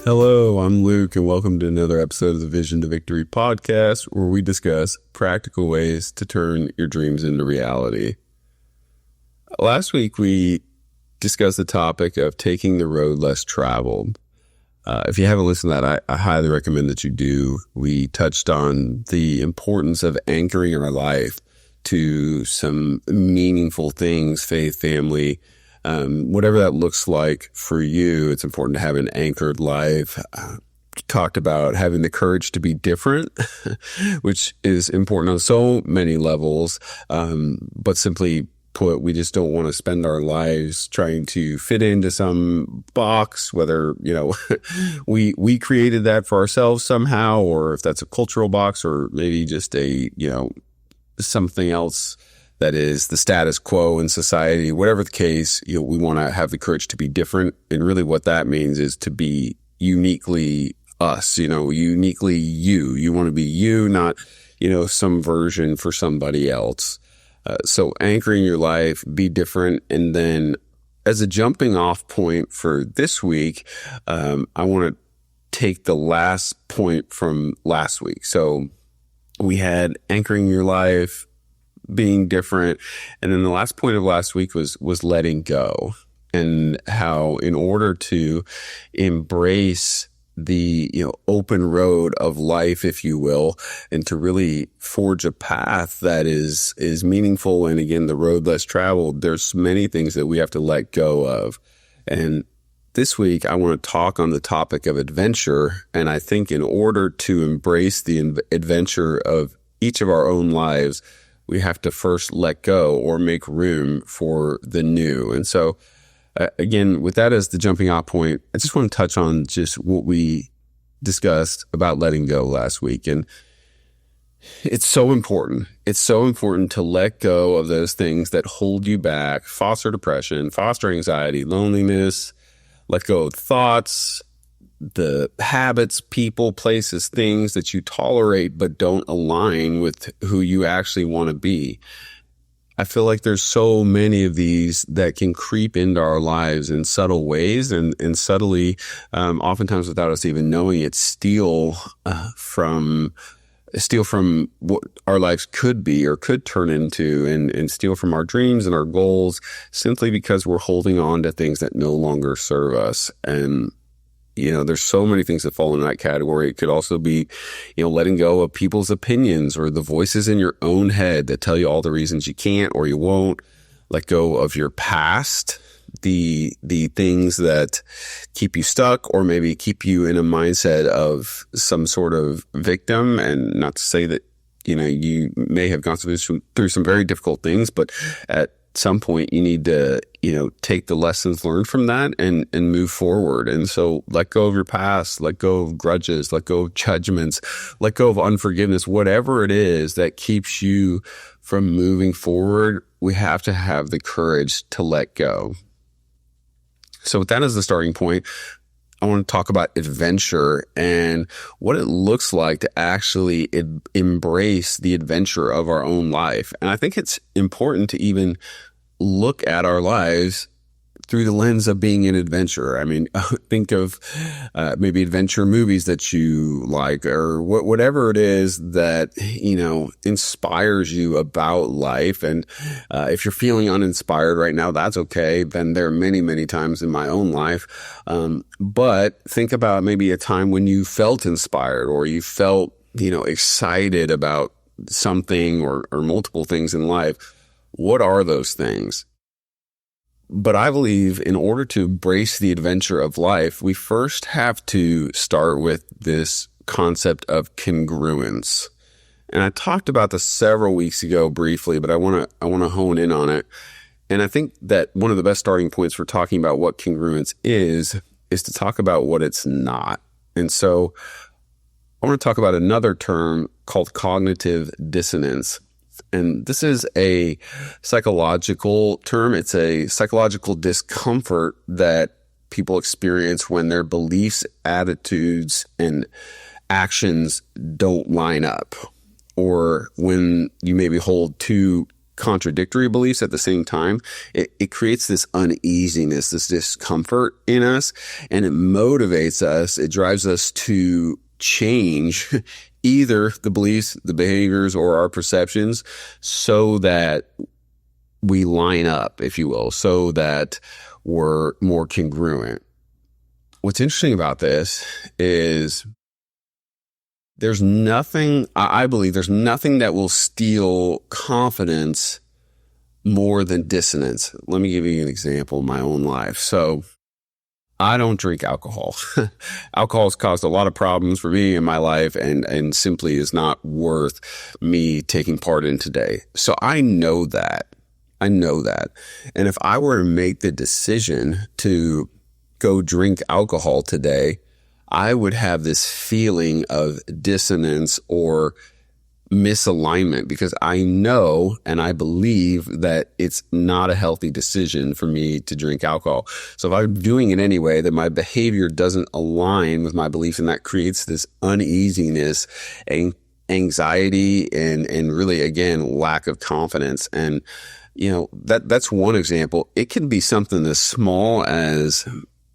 Hello, I'm Luke, and welcome to another episode of the Vision to Victory podcast, where we discuss practical ways to turn your dreams into reality. Last week, we discussed the topic of taking the road less traveled. If you haven't listened to that, I highly recommend that you do. We touched on the importance of anchoring our life to some meaningful things, faith, family, whatever that looks like for you. It's important to have an anchored life. Talked about having the courage to be different, which is important on so many levels. But simply put, we just don't want to spend our lives trying to fit into some box, whether, we created that for ourselves somehow, or if that's a cultural box, or maybe just something else that is the status quo in society. Whatever the case, we want to have the courage to be different. And really what that means is to be uniquely us, uniquely you. You want to be you, not, some version for somebody else. So anchoring your life, be different. And then as a jumping off point for this week, I want to take the last point from last week. So we had anchoring your life, being different. And then the last point of last week was letting go, and how in order to embrace the, open road of life, if you will, and to really forge a path that is meaningful. And again, the road less traveled, there's many things that we have to let go of. And this week, I want to talk on the topic of adventure. And I think in order to embrace the adventure of each of our own lives, we have to first let go or make room for the new. And so, again, with that as the jumping off point, I just want to touch on just what we discussed about letting go last week. And it's so important. It's so important to let go of those things that hold you back, foster depression, foster anxiety, loneliness, let go of thoughts, the habits, people, places, things that you tolerate but don't align with who you actually want to be. I feel like there's so many of these that can creep into our lives in subtle ways and subtly, oftentimes without us even knowing it, steal from what our lives could be or could turn into, and steal from our dreams and our goals, simply because we're holding on to things that no longer serve us. And there's so many things that fall in that category. It could also be, letting go of people's opinions or the voices in your own head that tell you all the reasons you can't or you won't. Let go of your past, the things that keep you stuck or maybe keep you in a mindset of some sort of victim. And not to say that, you may have gone through some very difficult things, but at some point you need to, take the lessons learned from that and move forward. And so let go of your past, let go of grudges, let go of judgments, let go of unforgiveness, whatever it is that keeps you from moving forward. We have to have the courage to let go. So with that as the starting point, I want to talk about adventure and what it looks like to actually embrace the adventure of our own life. And I think it's important to even look at our lives through the lens of being an adventure. I mean, think of maybe adventure movies that you like, or whatever it is that, inspires you about life. And if you're feeling uninspired right now, that's okay. Been there many, many times in my own life. But think about maybe a time when you felt inspired or you felt, excited about something or multiple things in life. What are those things? But I believe in order to embrace the adventure of life, we first have to start with this concept of congruence. And I talked about this several weeks ago briefly, but I want to hone in on it. And I think that one of the best starting points for talking about what congruence is to talk about what it's not. And so I want to talk about another term called cognitive dissonance. And this is a psychological term. It's a psychological discomfort that people experience when their beliefs, attitudes, and actions don't line up, or when you maybe hold two contradictory beliefs at the same time, it creates this uneasiness, this discomfort in us, and it motivates us. It drives us to change either the beliefs, the behaviors, or our perceptions so that we line up, if you will, so that we're more congruent. What's interesting about this is I believe there's nothing that will steal confidence more than dissonance. Let me give you an example in my own life. So I don't drink alcohol. Alcohol has caused a lot of problems for me in my life and simply is not worth me taking part in today. So I know that. And if I were to make the decision to go drink alcohol today, I would have this feeling of dissonance or misalignment because I know and I believe that it's not a healthy decision for me to drink alcohol. So if I'm doing it anyway, that my behavior doesn't align with my beliefs, and that creates this uneasiness and anxiety and really, again, lack of confidence. And, that's one example. It can be something as small as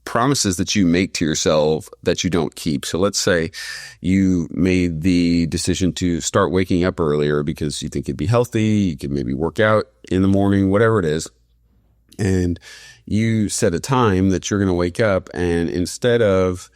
promises that you make to yourself that you don't keep. So let's say you made the decision to start waking up earlier because you think it'd be healthy. You could maybe work out in the morning, whatever it is. And you set a time that you're going to wake up, and instead of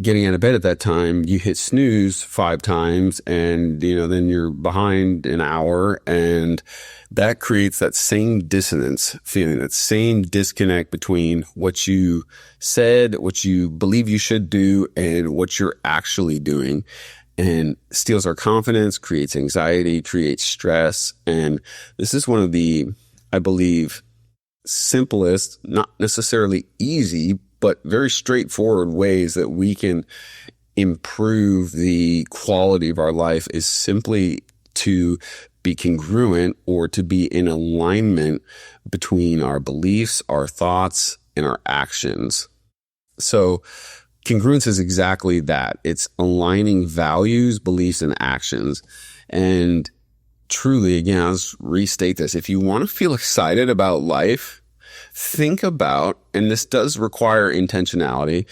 getting out of bed at that time, you hit snooze 5 times, and then you're behind an hour, and that creates that same dissonance feeling, that same disconnect between what you said, what you believe you should do, and what you're actually doing, and steals our confidence, creates anxiety, creates stress. And this is one of the, I believe, simplest, not necessarily easy, but very straightforward ways that we can improve the quality of our life is simply to be congruent, or to be in alignment between our beliefs, our thoughts, and our actions. So congruence is exactly that. It's aligning values, beliefs, and actions. And truly, again, I'll just restate this. If you want to feel excited about life, think about, and this does require intentionality,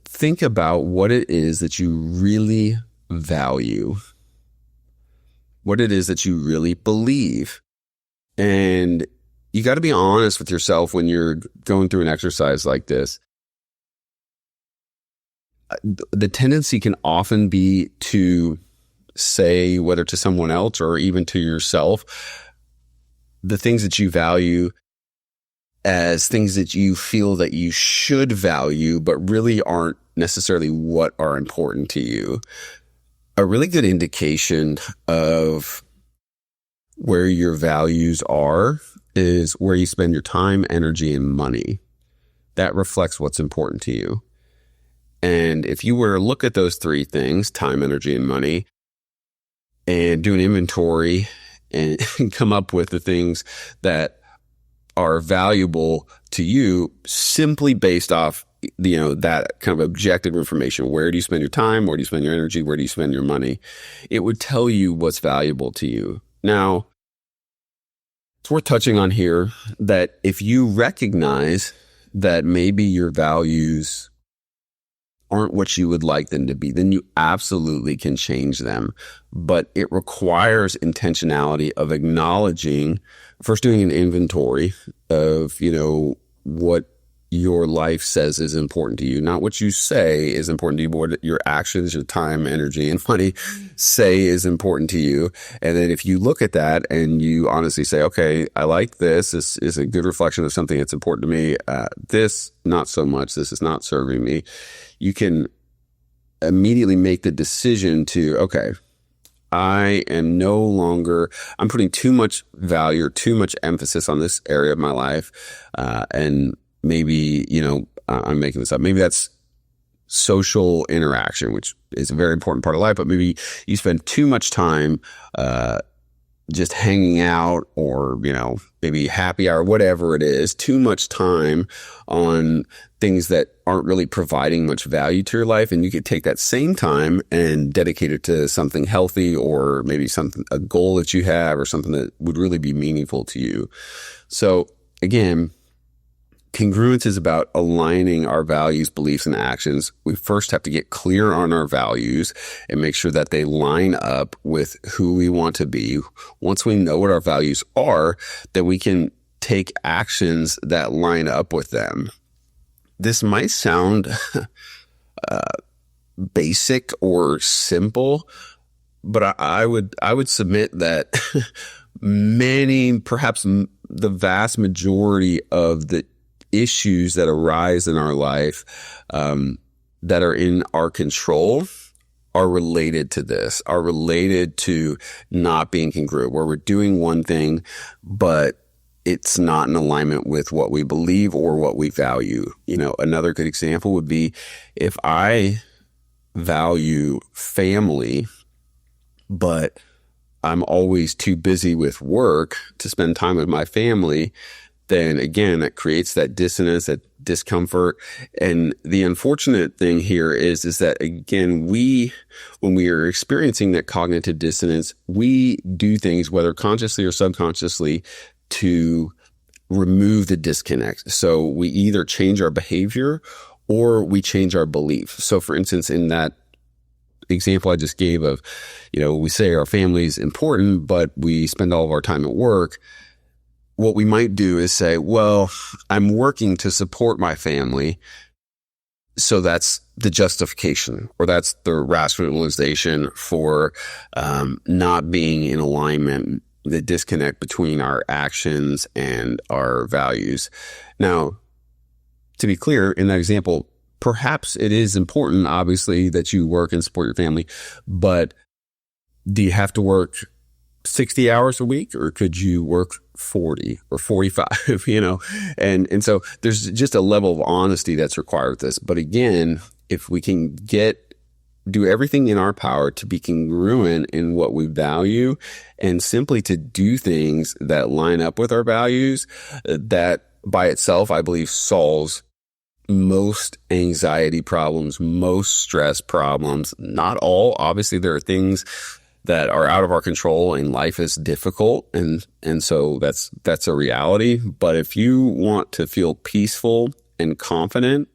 think about what it is that you really value, what it is that you really believe. And you got to be honest with yourself when you're going through an exercise like this. The tendency can often be to say, whether to someone else or even to yourself, the things that you value as things that you feel that you should value, but really aren't necessarily what are important to you. A really good indication of where your values are is where you spend your time, energy, and money. That reflects what's important to you. And if you were to look at those 3 things, time, energy, and money, and do an inventory and come up with the things that are valuable to you simply based off, that kind of objective information. Where do you spend your time? Where do you spend your energy? Where do you spend your money? It would tell you what's valuable to you. Now, it's worth touching on here that if you recognize that maybe your values aren't what you would like them to be, then you absolutely can change them. But it requires intentionality of acknowledging, first doing an inventory of, what your life says is important to you, not what you say is important to you, but what your actions, your time, energy, and money say is important to you. And then if you look at that and you honestly say, okay, I like this. This is a good reflection of something that's important to me. This, not so much. This is not serving me. You can immediately make the decision to, okay, I am no longer, I'm putting too much value or too much emphasis on this area of my life. And maybe, I'm making this up. Maybe that's social interaction, which is a very important part of life, but maybe you spend too much time, just hanging out or, maybe happy hour, whatever it is, too much time on things that aren't really providing much value to your life. And you could take that same time and dedicate it to something healthy or maybe a goal that you have or something that would really be meaningful to you. So again, congruence is about aligning our values, beliefs, and actions. We first have to get clear on our values and make sure that they line up with who we want to be. Once we know what our values are, then we can take actions that line up with them. This might sound basic or simple, but I would submit that perhaps the vast majority of the issues that arise in our life that are in our control are related to this, are related to not being congruent, where we're doing one thing, but it's not in alignment with what we believe or what we value. Another good example would be if I value family, but I'm always too busy with work to spend time with my family, then again, that creates that dissonance, that discomfort. And the unfortunate thing here is that, again, when we are experiencing that cognitive dissonance, we do things, whether consciously or subconsciously, to remove the disconnect. So we either change our behavior or we change our belief. So for instance, in that example I just gave of, we say our family is important, but we spend all of our time at work. What we might do is say, well, I'm working to support my family. So that's the justification, or that's the rationalization for not being in alignment, the disconnect between our actions and our values. Now, to be clear, in that example, perhaps it is important, obviously, that you work and support your family, but do you have to work 60 hours a week, or could you work 40 or 45, and so there's just a level of honesty that's required with this. But again, if we can do everything in our power to be congruent in what we value and simply to do things that line up with our values, that by itself, I believe, solves most anxiety problems, most stress problems. Not all. Obviously, there are things that are out of our control and life is difficult. And so that's a reality. But if you want to feel peaceful and confident,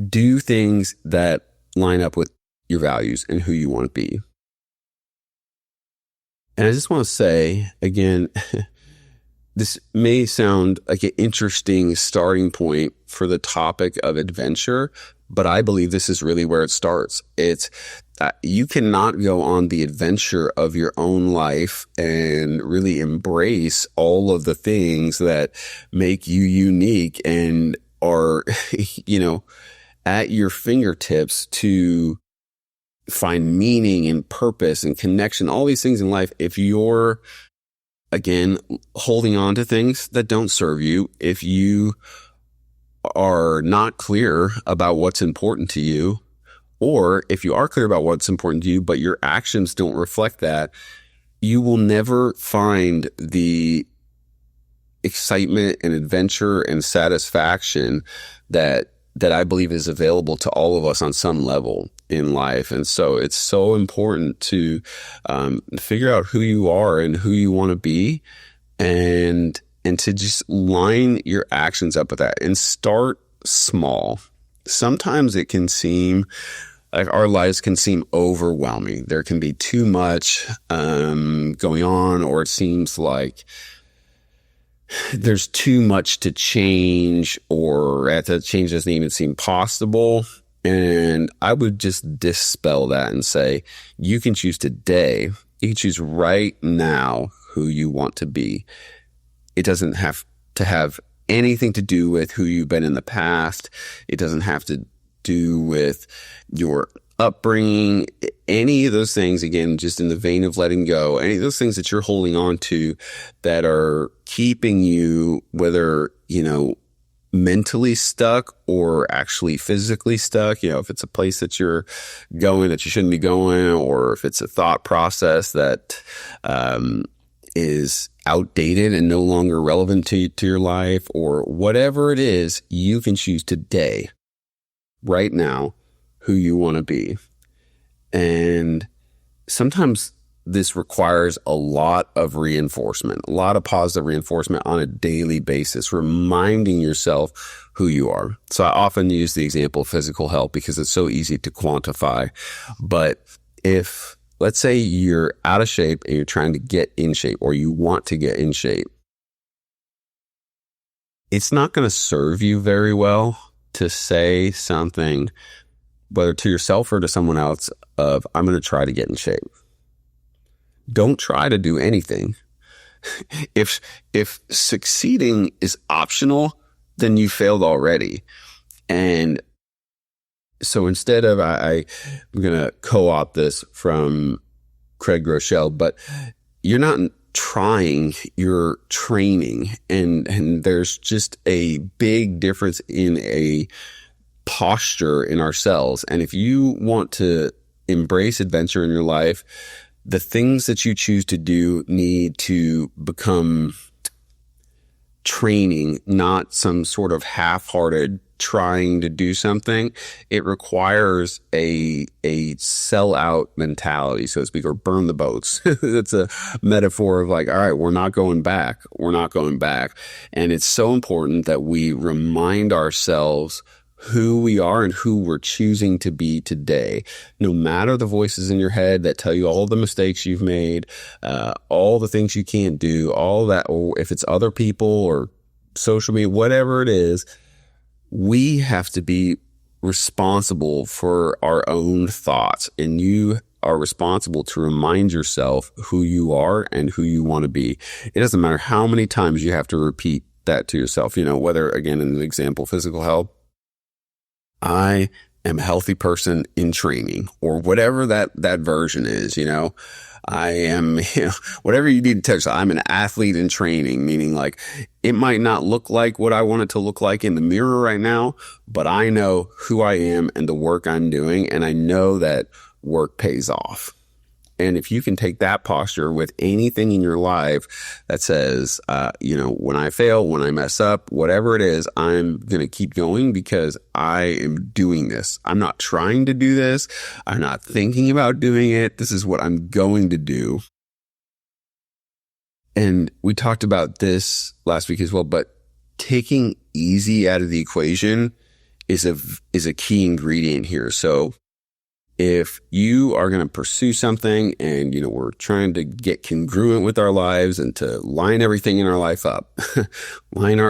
do things that line up with your values and who you want to be. And I just want to say again, this may sound like an interesting starting point for the topic of adventure, but I believe this is really where it starts. You cannot go on the adventure of your own life and really embrace all of the things that make you unique and are, at your fingertips to find meaning and purpose and connection, all these things in life. If you're, again, holding on to things that don't serve you, if you are not clear about what's important to you, or if you are clear about what's important to you, but your actions don't reflect that, you will never find the excitement and adventure and satisfaction that I believe is available to all of us on some level in life. And so it's so important to figure out who you are and who you want to be, and to just line your actions up with that and start small. Sometimes it can seem like our lives can seem overwhelming. There can be too much going on, or it seems like there's too much to change, or that change doesn't even seem possible. And I would just dispel that and say, you can choose today. You can choose right now who you want to be. It doesn't have to have anything to do with who you've been in the past. It doesn't have to do with your upbringing, any of those things. Again, just in the vein of letting go, any of those things that you're holding on to that are keeping you, whether, mentally stuck or actually physically stuck, if it's a place that you're going that you shouldn't be going, or if it's a thought process that is outdated and no longer relevant to your life, or whatever it is, you can choose today, right now, who you want to be. And sometimes this requires a lot of reinforcement, a lot of positive reinforcement on a daily basis, reminding yourself who you are. So I often use the example of physical health because it's so easy to quantify. But if, let's say, you're out of shape and you're trying to get in shape, or you want to get in shape, it's not going to serve you very well to say something, whether to yourself or to someone else, of, I'm going to try to get in shape. Don't try to do anything. If succeeding is optional, then you failed already. And so instead of, I'm going to co-opt this from Craig Groeschel, but you're not trying, you're training. And there's just a big difference in a posture in ourselves. And if you want to embrace adventure in your life, the things that you choose to do need to become training, not some sort of half-hearted trying to do something. It requires a sell-out mentality, so to speak, or burn the boats. It's a metaphor of like, all right, we're not going back. We're not going back. And it's so important that we remind ourselves who we are and who we're choosing to be today. No matter the voices in your head that tell you all the mistakes you've made, all the things you can't do, all that, or if it's other people or social media, whatever it is, we have to be responsible for our own thoughts. And you are responsible to remind yourself who you are and who you want to be. It doesn't matter how many times you have to repeat that to yourself, whether, again, in the example, physical health, I am a healthy person in training, or whatever that version is, I am, whatever you need to tell yourself. I'm an athlete in training, meaning like it might not look like what I want it to look like in the mirror right now, but I know who I am and the work I'm doing. And I know that work pays off. And if you can take that posture with anything in your life that says, when I fail, when I mess up, whatever it is, I'm going to keep going because I am doing this. I'm not trying to do this. I'm not thinking about doing it. This is what I'm going to do. And we talked about this last week as well, but taking easy out of the equation is a key ingredient here. So if you are going to pursue something and, we're trying to get congruent with our lives and to line everything in our life up,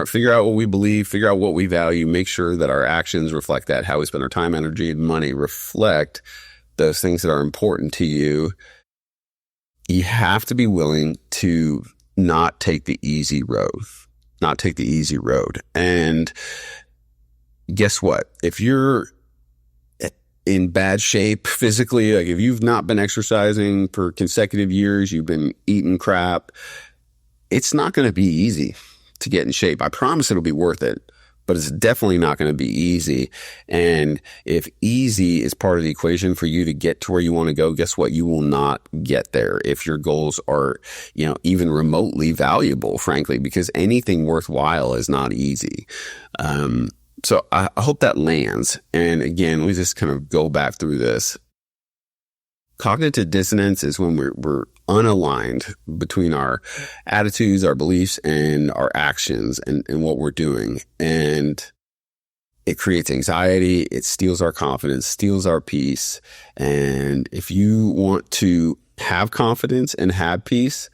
figure out what we believe, figure out what we value, make sure that our actions reflect that, how we spend our time, energy, and money reflect those things that are important to you. You have to be willing to not take the easy road. And guess what? If you're in bad shape physically, like if you've not been exercising for consecutive years, you've been eating crap, it's not going to be easy to get in shape. I promise it'll be worth it, but it's definitely not going to be easy. And if easy is part of the equation for you to get to where you want to go, guess what? You will not get there if your goals are, even remotely valuable, frankly, because anything worthwhile is not easy. So I hope that lands. And again, we just kind of go back through this. Cognitive dissonance is when we're unaligned between our attitudes, our beliefs, and our actions and what we're doing. And it creates anxiety. It steals our confidence, steals our peace. And if you want to have confidence and have peace,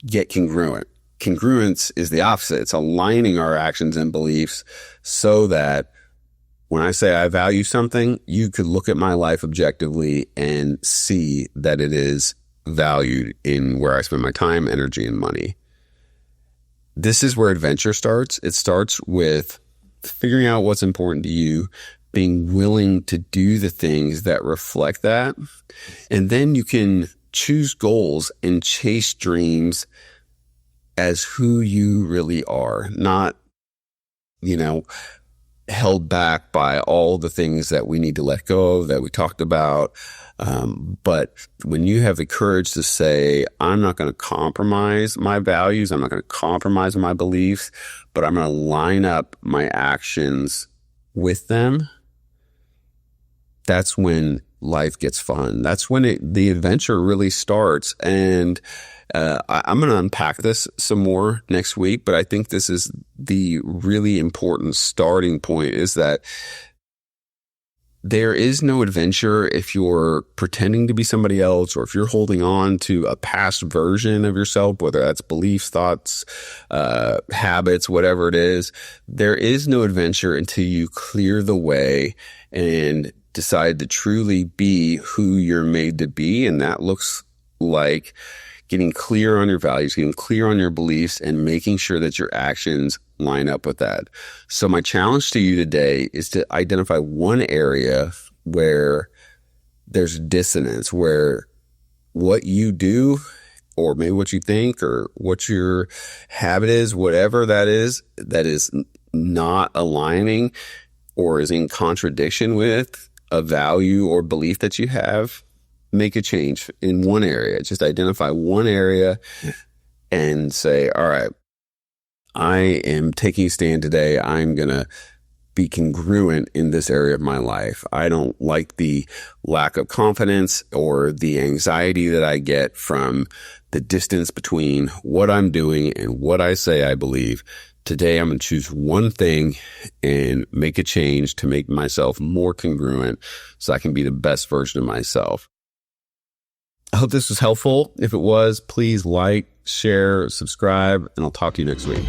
get congruent. Congruence is the opposite. It's aligning our actions and beliefs so that when I say I value something, you could look at my life objectively and see that it is valued in where I spend my time, energy, and money. This is where adventure starts. It starts with figuring out what's important to you, being willing to do the things that reflect that. And then you can choose goals and chase dreams as who you really are, not held back by all the things that we need to let go of that we talked about. But when you have the courage to say, I'm not going to compromise my values, I'm not going to compromise my beliefs, but I'm going to line up my actions with them, that's when life gets fun. That's when the adventure really starts. And I'm going to unpack this some more next week, but I think this is the really important starting point, is that there is no adventure if you're pretending to be somebody else, or if you're holding on to a past version of yourself, whether that's beliefs, thoughts, habits, whatever it is. There is no adventure until you clear the way and decide to truly be who you're made to be. And that looks like getting clear on your values, getting clear on your beliefs, and making sure that your actions line up with that. So my challenge to you today is to identify one area where there's dissonance, where what you do, or maybe what you think, or what your habit is, whatever that is not aligning or is in contradiction with a value or belief that you have. Make a change in one area. Just identify one area and say, all right, I am taking a stand today. I'm going to be congruent in this area of my life. I don't like the lack of confidence or the anxiety that I get from the distance between what I'm doing and what I say I believe. Today, I'm going to choose one thing and make a change to make myself more congruent so I can be the best version of myself. I hope this was helpful. If it was, please like, share, subscribe, and I'll talk to you next week.